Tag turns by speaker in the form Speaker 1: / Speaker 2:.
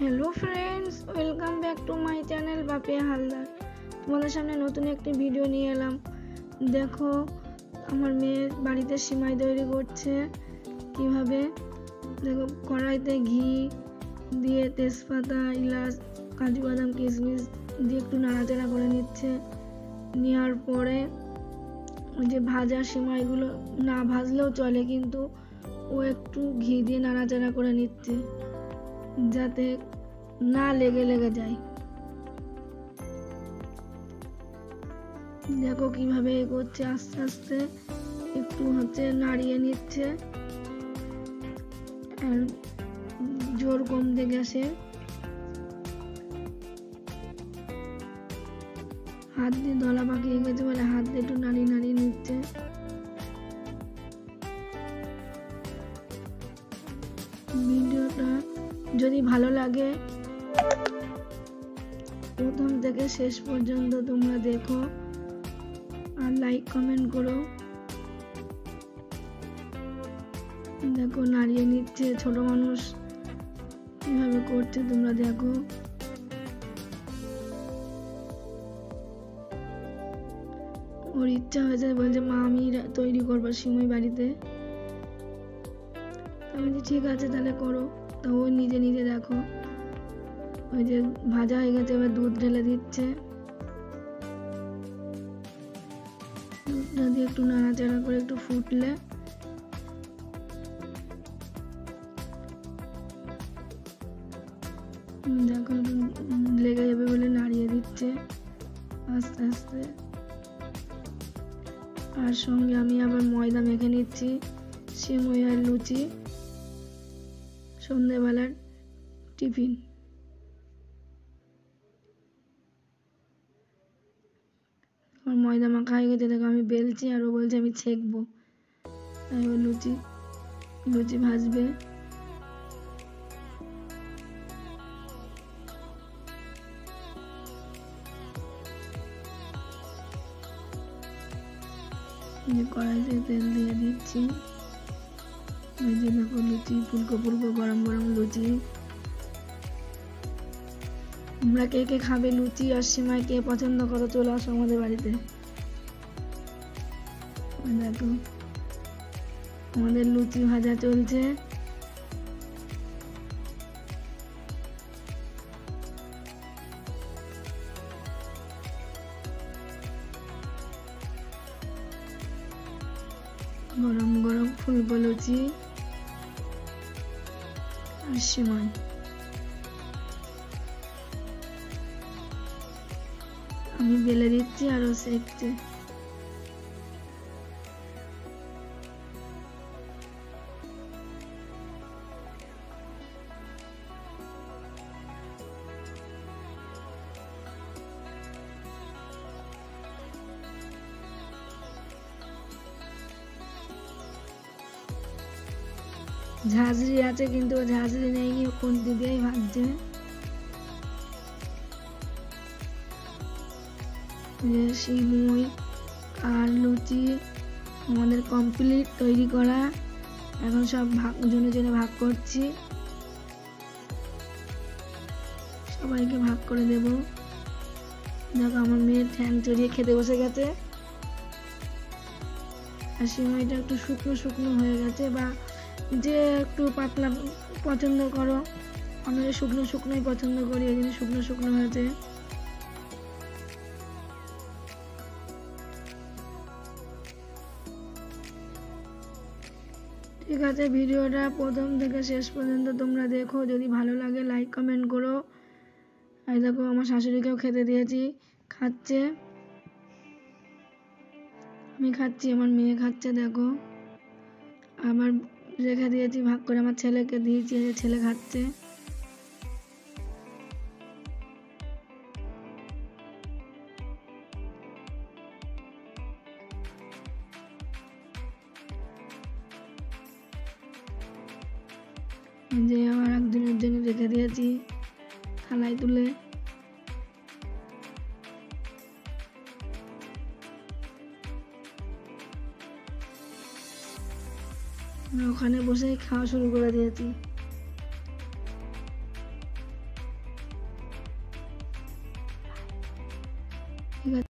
Speaker 1: Hello friends, welcome back to my channel Bapiya Haldar. তোমাদের সামনে নতুন একটি ভিডিও নিয়ে এলাম। দেখো, আমার মেয়ে বাড়িতে সিমাই তৈরি করছে। কিভাবে দেখো, কড়াইতে ঘি দিয়ে তেজপাতা, এলাচ, কাজু বাদাম, কিশমিশ দিয়ে একটু নাড়াচাড়া করে নিচ্ছে। নেওয়ার পরে ওই যে ভাজা সিমাইগুলো না ভাজলেও চলে, কিন্তু ও একটু ঘি দিয়ে নাড়াচাড়া করে নিচ্ছে যাতে না লেগে যায়। দেখো কিভাবে এগোচ্ছে, আস্তে আস্তে একটু নাড়িয়ে নিচ্ছে আর জোর কমতে গ্যাসে। হাত দিয়ে দলা পাকিয়ে গেছে বলে হাত দিয়ে একটু নাড়িয়ে নিচ্ছে। ভিডিওটা যদি ভালো লাগে প্রথম থেকে শেষ পর্যন্ত তোমরা দেখো আর লাইক কমেন্ট করো। দেখো নাড়িয়ে নিচ্ছে, ছোট মানুষ কিভাবে করছে তোমরা দেখো। ওর ইচ্ছা হয়েছে, বলছে মা আমি তৈরি করবো সিমই বাড়িতে। আমি ঠিক আছে তাহলে করো। তো ও নিজে নিজে দেখো ওই যে ভাজা হয়ে গেছে, এবার দুধ ঢেলে দিচ্ছে। দুধটা দিয়ে একটু নাড়াচাড়া করে একটু ফুটলে দেখো লেগে যাবে বলে নাড়িয়ে দিচ্ছে আস্তে আস্তে। আর সঙ্গে আমি আবার ময়দা মেখে নিচ্ছি, সিমই আর লুচি, সন্ধ্যেবেলার টিফিন। আমার ময়দা মাখা হয়ে গেছে, দেখো আমি বেলছি আর ও বলছে আমি ছেঁকবো। তাই ও লুচি ভাজবে। কড়াইতে তেল দিয়ে দিচ্ছি। ওই যে দেখো লুচি ফুলকো গরম গরম লুচি। তোমরা কে কে খাবে লুচি আর সিমাই, কে পছন্দ করো চলে আসো আমাদের বাড়িতে। দেখো আমাদের লুচি ভাজা চলছে। গরম গরম ফুলকো লুচি আর সিমাই। আমি বেলে দিচ্ছি আর ও সেঁকছে। ঝাঁঝরি আছে কিন্তু ও ঝাঁঝরি নেই, খুন্তি দিয়েই ভাজছে। সিমই আর লুচি আমাদের কমপ্লিট তৈরি করা। এখন সব জনে ভাগ করছি, সবাইকে ভাগ করে দেব। দেখো আমার মেয়ের ঠ্যাং চড়িয়ে খেতে বসে গেছে। আর সিমাইটা একটু শুকনো হয়ে গেছে, বা যে একটু পাতলা পছন্দ করো, আমরা শুকনোই পছন্দ করি, এই জন্য শুকনো হয়েছে। ঠিক আছে, ভিডিওটা প্রথম থেকে শেষ পর্যন্ত তোমরা দেখো, যদি ভালো লাগে লাইক কমেন্ট করো। আর দেখো আমার শাশুড়িকেও খেতে দিয়েছি, খাচ্ছে। আমি খাচ্ছি, আমার মেয়ে খাচ্ছে। দেখো আবার রেখে দিয়েছি ভাগ করে, আমার ছেলেকে দিয়েছি, ছেলে খাচ্ছে। যে আমার একজনের জন্য রেখে দিয়েছি থালায় তুলে। ওখানে বসেই খাওয়া শুরু করে দিয়েছি। ঠিক আছে।